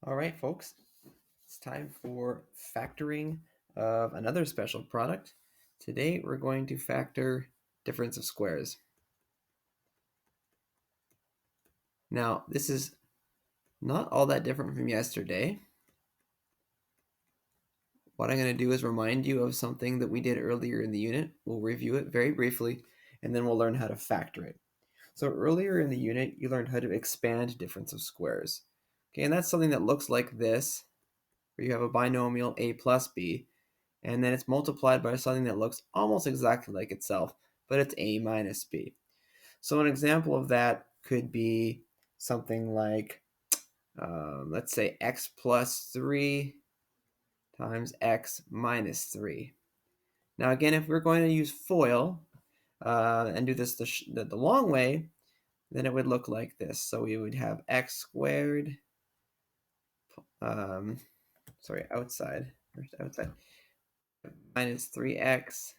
All right, folks, it's time for factoring of another special product. Today we're going to factor difference of squares. Now, this is not all that different from yesterday. What I'm going to do is remind you of something that we did earlier in the unit. We'll review it very briefly, and then we'll learn how to factor it. So earlier in the unit, you learned how to expand difference of squares. Okay, and that's something that looks like this, where you have a binomial a plus b, and then it's multiplied by something that looks almost exactly like itself, but it's a minus b. So an example of that could be something like, let's say x plus 3 times x minus 3. Now again, if we're going to use FOIL and do this the long way, then it would look like this. So we would have x squared, outside, minus 3x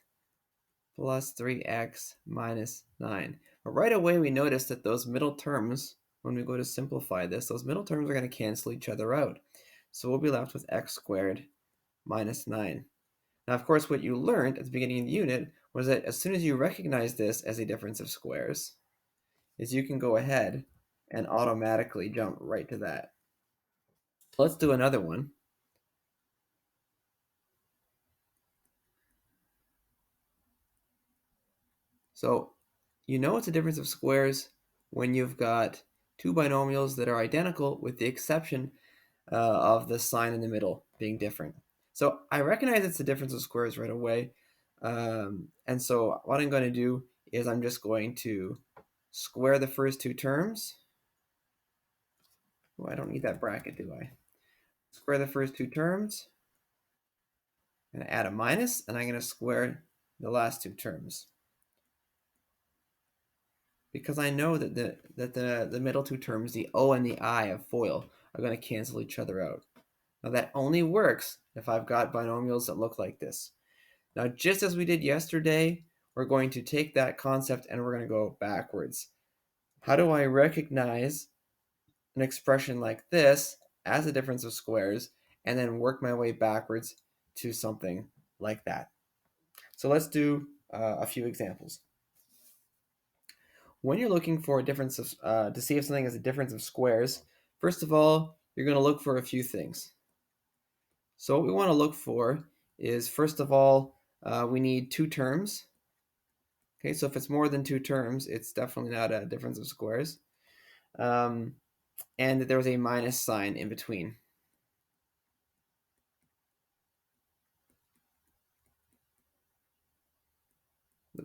plus 3x minus 9. But right away we notice that those middle terms, when we go to simplify this, those middle terms are going to cancel each other out. So we'll be left with x squared minus 9. Now, of course, what you learned at the beginning of the unit was that as soon as you recognize this as a difference of squares, is you can go ahead and automatically jump right to that. So let's do another one. So you know it's a difference of squares when you've got two binomials that are identical with the exception of the sign in the middle being different. So I recognize it's a difference of squares right away. And so what I'm going to do is I'm just going to square the first two terms. Oh, I don't need that bracket, do I? Square the first two terms. I'm going to add a minus, and I'm going to square the last two terms. Because I know that the middle two terms, the O and the I of FOIL, are going to cancel each other out. Now that only works if I've got binomials that look like this. Now, just as we did yesterday, we're going to take that concept and we're going to go backwards. How do I recognize an expression like this as a difference of squares and then work my way backwards to something like that? So let's do a few examples. When you're looking for a difference of, to see if something is a difference of squares, first of all, you're going to look for a few things. So what we want to look for is, first of all, we need two terms. Okay, so if it's more than two terms, it's definitely not a difference of squares. And that there was a minus sign in between.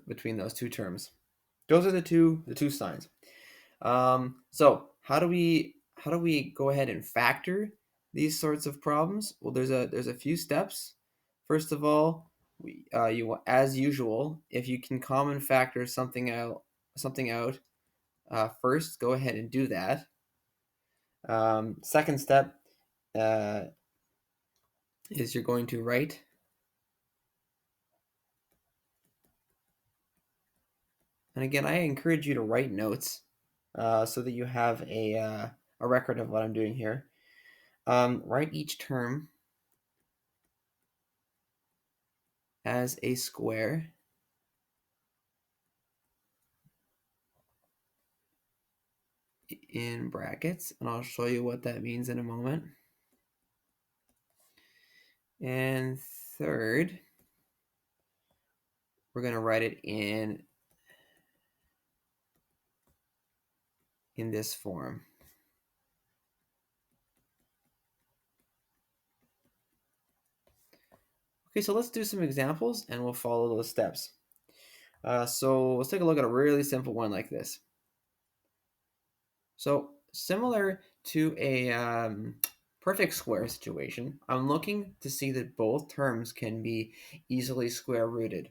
Between those two terms. Those are the two signs. So how do we go ahead and factor these sorts of problems? Well, there's a few steps. First of all, you, as usual, if you can common factor something out, first go ahead and do that. Second step is you're going to write and again I encourage you to write notes so that you have a record of what I'm doing here. Write each term as a square in brackets, and I'll show you what that means in a moment. And third, we're going to write it in this form. Okay, so let's do some examples and we'll follow those steps. So let's take a look at a really simple one like this. So similar to a perfect square situation, I'm looking to see that both terms can be easily square rooted.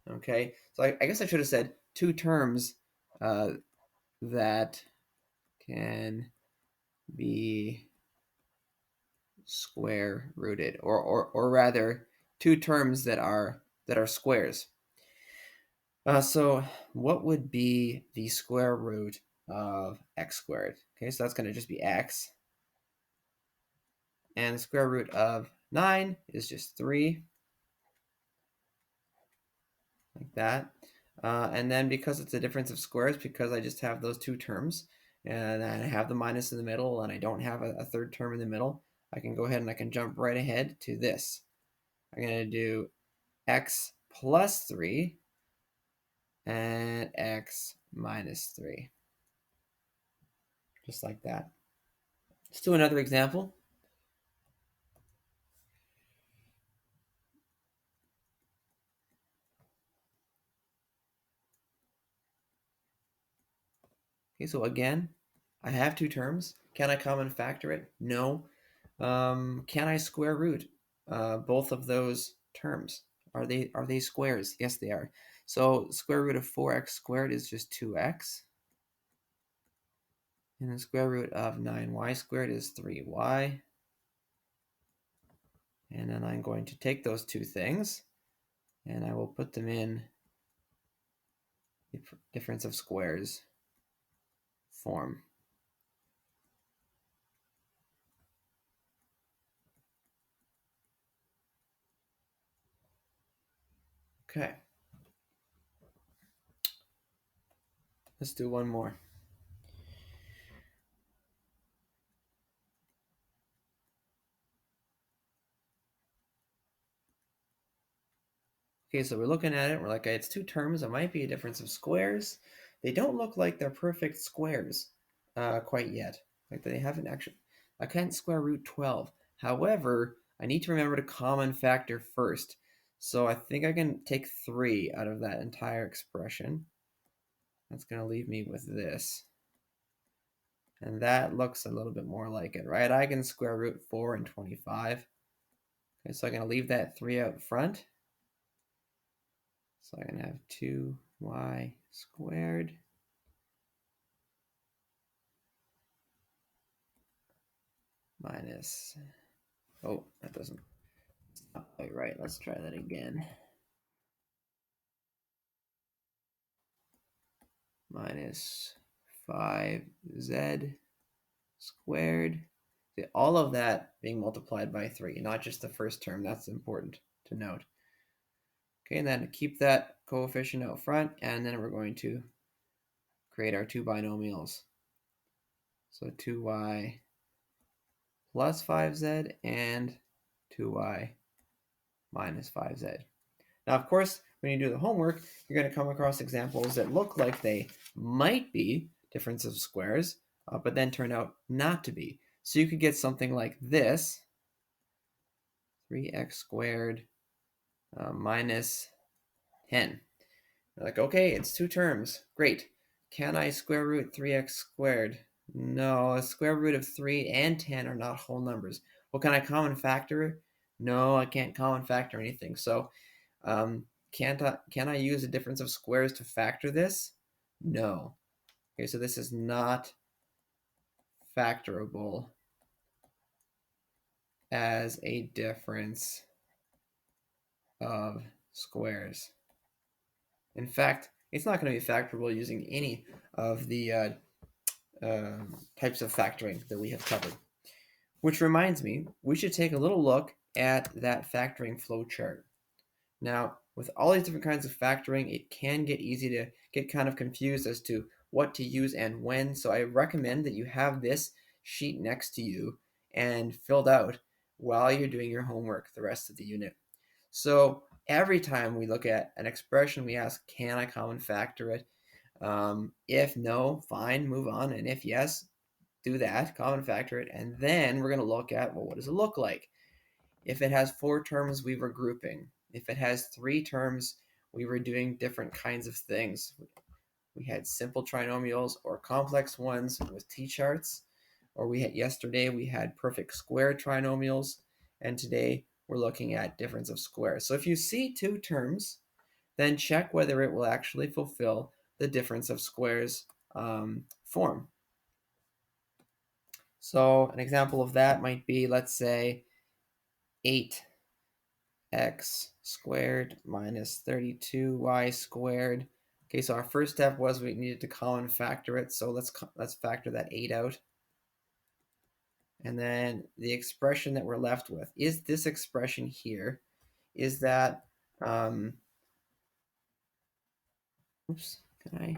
Okay, so I guess I should have said two terms that can be square rooted, or rather two terms that are squares. So what would be the square root of x squared? Okay, so that's going to just be x. And the square root of 9 is just 3, like that. And then because it's a difference of squares, because I just have those two terms, and I have the minus in the middle, and I don't have a third term in the middle, I can go ahead and I can jump right ahead to this. I'm going to do x plus 3 and x minus 3, just like that. Let's do another example. Okay, so again, I have two terms. Can I common factor it? No. Can I square root both of those terms? Are they squares? Yes, they are. So square root of 4x squared is just 2x. And the square root of 9y squared is 3y. And then I'm going to take those two things and I will put them in the difference of squares form. Okay. Let's do one more. Okay, so we're looking at it, we're like, it's two terms, it might be a difference of squares. They don't look like they're perfect squares quite yet. Like they haven't actually, I can't square root 12. However, I need to remember to common factor first. So I think I can take 3 out of that entire expression. That's going to leave me with this. And that looks a little bit more like it, right? I can square root 4 and 25. Okay, so I'm going to leave that 3 out front. So I'm going to have 2y squared minus, oh, that doesn't, not quite right. Let's try that again. Minus 5z squared. See, all of that being multiplied by 3, not just the first term. That's important to note. Okay, and then keep that coefficient out front, and then we're going to create our two binomials. So 2y plus 5z and 2y minus 5z. Now, of course, when you do the homework, you're going to come across examples that look like they might be difference of squares, but then turn out not to be. So you could get something like this, 3x squared minus 10. You're like, okay, it's two terms. Great. Can I square root 3x squared? No, a square root of 3 and 10 are not whole numbers. Well, can I common factor? No, I can't common factor anything. So can I use a difference of squares to factor this? No. Okay, so this is not factorable as a difference of squares. In fact, it's not going to be factorable using any of the types of factoring that we have covered. Which reminds me, we should take a little look at that factoring flow chart. Now, with all these different kinds of factoring, it can get easy to get kind of confused as to what to use and when. So I recommend that you have this sheet next to you and filled out while you're doing your homework the rest of the unit. So every time we look at an expression, we ask, can I common factor it? If no, fine, move on. And if yes, do that, common factor it. And then we're going to look at, well, what does it look like? If it has 4 terms, we were grouping. If it has 3 terms, we were doing different kinds of things. We had simple trinomials or complex ones with t-charts, or yesterday we had perfect square trinomials, and today we're looking at difference of squares. So if you see 2 terms, then check whether it will actually fulfill the difference of squares form. So an example of that might be, let's say, 8x squared minus 32y squared. Okay, so our first step was we needed to common factor it. So let's factor that 8 out. And then the expression that we're left with is this expression here. Is that, oops, can I,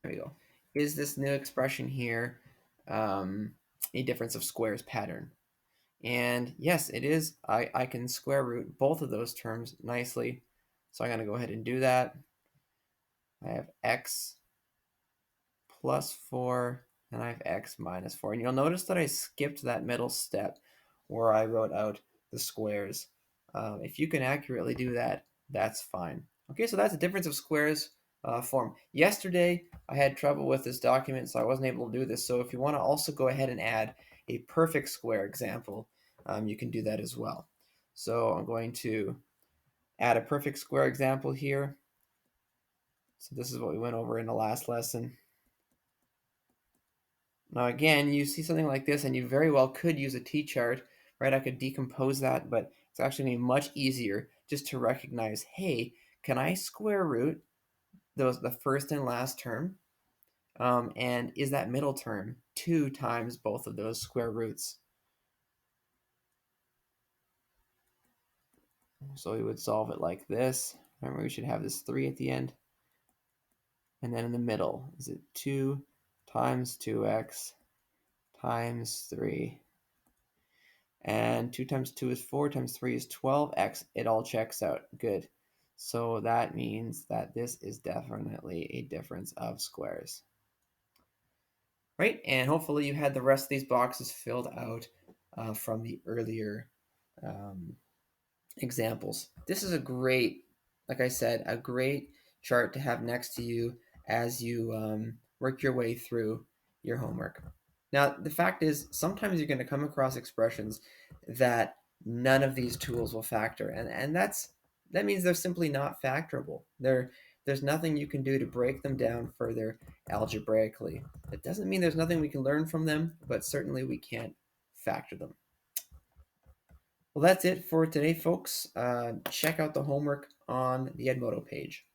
there we go. Is this new expression here a difference of squares pattern? And yes, it is. I can square root both of those terms nicely. So I'm going to go ahead and do that. I have x plus 4, and I have x minus 4. And you'll notice that I skipped that middle step where I wrote out the squares. If you can accurately do that, that's fine. Okay, so that's a difference of squares form. Yesterday, I had trouble with this document, so I wasn't able to do this. So if you want to also go ahead and add a perfect square example, you can do that as well. So I'm going to add a perfect square example here. So this is what we went over in the last lesson. Now again, you see something like this and you very well could use a t-chart, right? I could decompose that, but it's actually going to be much easier just to recognize, hey, can I square root the first and last term? And is that middle term 2 times both of those square roots? So we would solve it like this. Remember, we should have this 3 at the end. And then in the middle, is it 2 times 2x times 3? And 2 times 2 is 4, times 3 is 12x. It all checks out. Good. So that means that this is definitely a difference of squares. Right? And hopefully you had the rest of these boxes filled out from the earlier examples. This is a great, like I said, a great chart to have next to you as you work your way through your homework. Now, the fact is, sometimes you're going to come across expressions that none of these tools will factor, and that means they're simply not factorable. There's nothing you can do to break them down further algebraically. It doesn't mean there's nothing we can learn from them, but certainly we can't factor them. Well, that's it for today, folks. Check out the homework on the Edmodo page.